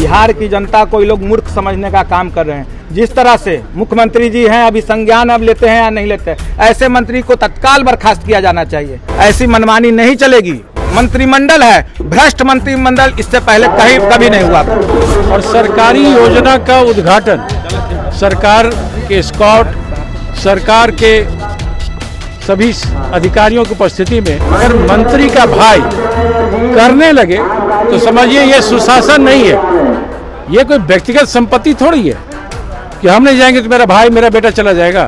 बिहार की जनता को ये लोग मूर्ख समझने का काम कर रहे हैं। जिस तरह से मुख्यमंत्री जी हैं, अभी संज्ञान अब लेते हैं या नहीं लेते, ऐसे मंत्री को तत्काल बर्खास्त किया जाना चाहिए। ऐसी मनमानी नहीं चलेगी। मंत्रिमंडल है, भ्रष्ट मंत्रिमंडल, इससे पहले कभी नहीं हुआ था। और सरकारी योजना का उद्घाटन सरकार के स्कॉट, सरकार के सभी अधिकारियों की उपस्थिति में अगर मंत्री का भाई करने लगे तो समझिए ये सुशासन नहीं है। ये कोई व्यक्तिगत संपत्ति थोड़ी है कि हम नहीं जाएंगे तो मेरा भाई मेरा बेटा चला जाएगा।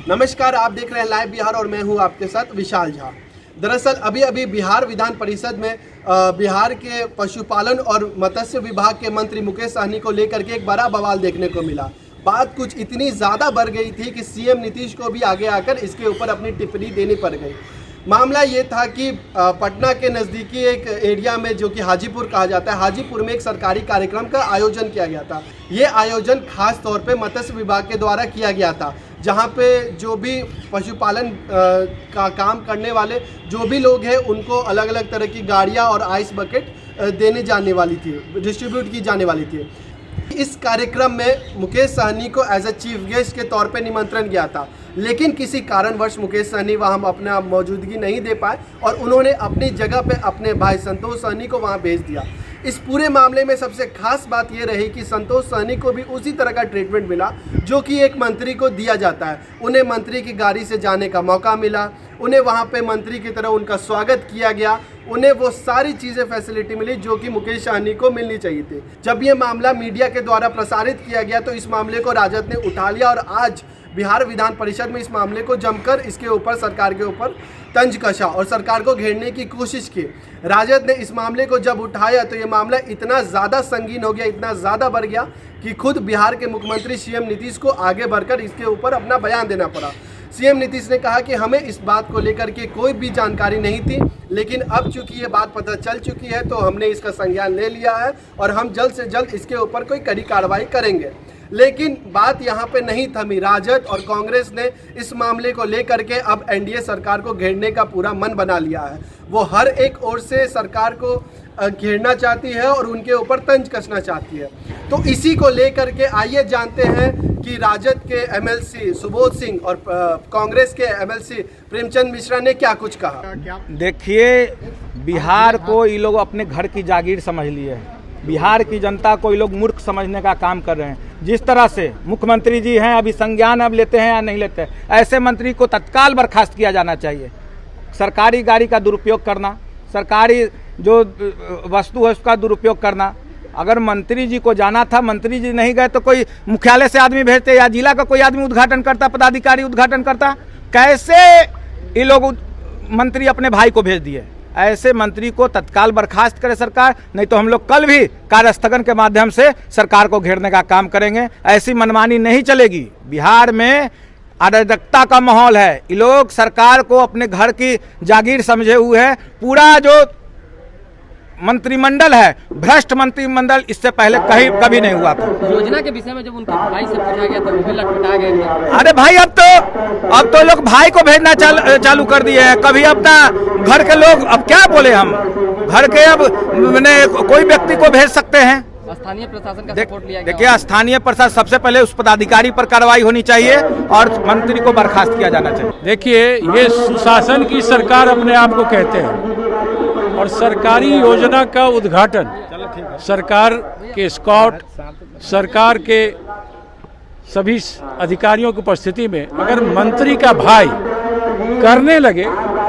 नमस्कार, आप देख रहे हैं लाइव बिहार और मैं हूं आपके साथ विशाल झा। दरअसल अभी बिहार विधान परिषद में बिहार के पशुपालन और मत्स्य विभाग के मंत्री मुकेश सहनी को लेकर के एक बड़ा बवाल देखने को मिला। बात कुछ इतनी ज़्यादा बढ़ गई थी कि सीएम नीतीश को भी आगे आकर इसके ऊपर अपनी टिप्पणी देनी पड़ गई। मामला ये था कि पटना के नज़दीकी एक एरिया में जो कि हाजीपुर कहा जाता है, हाजीपुर में एक सरकारी कार्यक्रम का आयोजन किया गया था। ये आयोजन खास तौर पे मत्स्य विभाग के द्वारा किया गया था, जहाँ पे जो भी पशुपालन का काम करने वाले जो भी लोग हैं उनको अलग अलग तरह की गाड़ियाँ और आइस बकेट देने जाने वाली थी, डिस्ट्रीब्यूट की जाने वाली थी। इस कार्यक्रम में मुकेश सहनी को एज ए चीफ गेस्ट के तौर पे निमंत्रण गया था, लेकिन किसी कारणवश मुकेश सहनी वहाँ अपना मौजूदगी नहीं दे पाए और उन्होंने अपनी जगह पे अपने भाई संतोष सहनी को वहाँ भेज दिया। इस पूरे मामले में सबसे खास बात ये रही कि संतोष सहनी को भी उसी तरह का ट्रीटमेंट मिला जो कि एक मंत्री को दिया जाता है। उन्हें मंत्री की गाड़ी से जाने का मौका मिला, उन्हें वहाँ पे मंत्री की तरह उनका स्वागत किया गया, उन्हें वो सारी चीज़ें फैसिलिटी मिली जो कि मुकेश सहनी को मिलनी चाहिए थी। जब ये मामला मीडिया के द्वारा प्रसारित किया गया तो इस मामले को राजद ने उठा लिया और आज बिहार विधान परिषद में इस मामले को जमकर इसके ऊपर सरकार के ऊपर तंज कसा और सरकार को घेरने की कोशिश की। राजद ने इस मामले को जब उठाया तो ये मामला इतना ज़्यादा संगीन हो गया, इतना ज़्यादा बढ़ गया कि खुद बिहार के मुख्यमंत्री सीएम नीतीश को आगे बढ़कर इसके ऊपर अपना बयान देना पड़ा। सीएम नीतीश ने कहा कि हमें इस बात को लेकर के कोई भी जानकारी नहीं थी, लेकिन अब चूंकि ये बात पता चल चुकी है तो हमने इसका संज्ञान ले लिया है और हम जल्द से जल्द इसके ऊपर कोई कड़ी कार्रवाई करेंगे। लेकिन बात यहाँ पे नहीं थमी। राजद और कांग्रेस ने इस मामले को लेकर के अब एनडीए सरकार को घेरने का पूरा मन बना लिया है। वो हर एक ओर से सरकार को घेरना चाहती है और उनके ऊपर तंज कसना चाहती है। तो इसी को लेकर के आइए जानते हैं कि राजद के एमएलसी सुबोध सिंह और कांग्रेस के एमएलसी प्रेमचंद मिश्रा ने क्या कुछ कहा। देखिए, बिहार को ये लोग अपने घर की जागीर समझ लिए हैं। बिहार की जनता को ये लोग मूर्ख समझने का काम कर रहे हैं। जिस तरह से मुख्यमंत्री जी हैं, अभी संज्ञान अब लेते हैं या नहीं लेते, ऐसे मंत्री को तत्काल बर्खास्त किया जाना चाहिए। सरकारी गाड़ी का दुरुपयोग करना, सरकारी जो वस्तु है उसका दुरुपयोग करना। अगर मंत्री जी को जाना था, मंत्री जी नहीं गए तो कोई मुख्यालय से आदमी भेजते या जिला का कोई आदमी उद्घाटन करता, पदाधिकारी उद्घाटन करता। कैसे ये लोग मंत्री अपने भाई को भेज दिए। ऐसे मंत्री को तत्काल बर्खास्त करे सरकार, नहीं तो हम लोग कल भी कार्यस्थगन के माध्यम से सरकार को घेरने का काम करेंगे। ऐसी मनमानी नहीं चलेगी। बिहार में अराजकता का माहौल है। ये लोग सरकार को अपने घर की जागीर समझे हुए हैं। पूरा जो मंत्रिमंडल है, भ्रष्ट मंत्रिमंडल, इससे पहले कभी नहीं हुआ था। योजना के विषय में जब उनके भाई से पूछा गया तो वो भी लटपटा गए। अरे भाई, अब तो लोग भाई को भेजना चालू कर दिए हैं। कभी अपना घर के लोग, अब क्या बोले हम, घर के अब कोई व्यक्ति को भेज सकते हैं। स्थानीय प्रशासन का सपोर्ट लिया गया। देखिए, स्थानीय प्रशासन, सबसे पहले उस पदाधिकारी पर कार्रवाई होनी चाहिए और मंत्री को बर्खास्त किया जाना चाहिए। देखिए, ये सुशासन की सरकार अपने आप को कहते हैं और सरकारी योजना का उद्घाटन सरकार के स्कॉट, सरकार के सभी अधिकारियों की उपस्थिति में अगर मंत्री का भाई करने लगे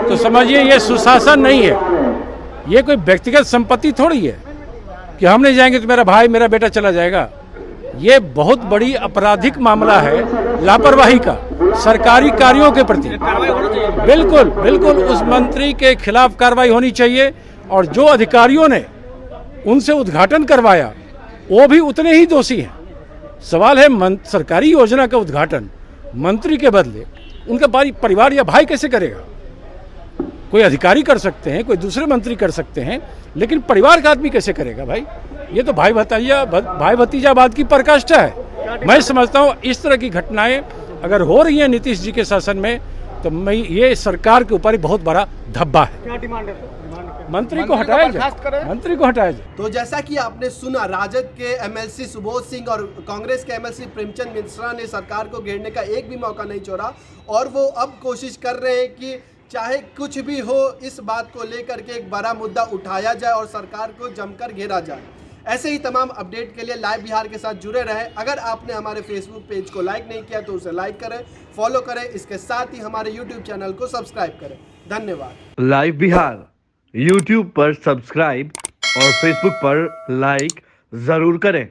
तो समझिए ये सुशासन नहीं है। ये कोई व्यक्तिगत संपत्ति थोड़ी है कि हम नहीं जाएंगे तो मेरा भाई मेरा बेटा चला जाएगा। ये बहुत बड़ी आपराधिक मामला है, लापरवाही का सरकारी कार्यों के प्रति। बिल्कुल बिल्कुल उस मंत्री के खिलाफ कार्रवाई होनी चाहिए और जो अधिकारियों ने उनसे उद्घाटन करवाया वो भी उतने ही दोषी हैं। सवाल है सरकारी योजना का उद्घाटन मंत्री के बदले उनका परिवार या भाई कैसे करेगा। कोई अधिकारी कर सकते हैं, कोई दूसरे मंत्री कर सकते हैं, लेकिन परिवार का आदमी कैसे करेगा भाई। ये तो भाई भतीजावाद की पराकाष्ठा है। मैं समझता हूँ इस तरह की घटनाएं अगर हो रही हैं नीतीश जी के शासन में तो ये सरकार के ऊपर बहुत बड़ा धब्बा है। क्या डिमांड है? मंत्री को हटाया जाए, मंत्री को हटाया जाए। तो जैसा कि आपने सुना, राजद के एमएलसी सुबोध सिंह और कांग्रेस के एमएलसी प्रेमचंद मिश्रा ने सरकार को घेरने का एक भी मौका नहीं छोड़ा और वो अब कोशिश कर रहे हैं कि चाहे कुछ भी हो, इस बात को लेकर के एक बड़ा मुद्दा उठाया जाए और सरकार को जमकर घेरा जाए। ऐसे ही तमाम अपडेट के लिए लाइव बिहार के साथ जुड़े रहें। अगर आपने हमारे फेसबुक पेज को लाइक नहीं किया तो उसे लाइक करें, फॉलो करें, इसके साथ ही हमारे यूट्यूब चैनल को सब्सक्राइब करें। धन्यवाद। लाइव बिहार यूट्यूब पर सब्सक्राइब और फेसबुक पर लाइक जरूर करें।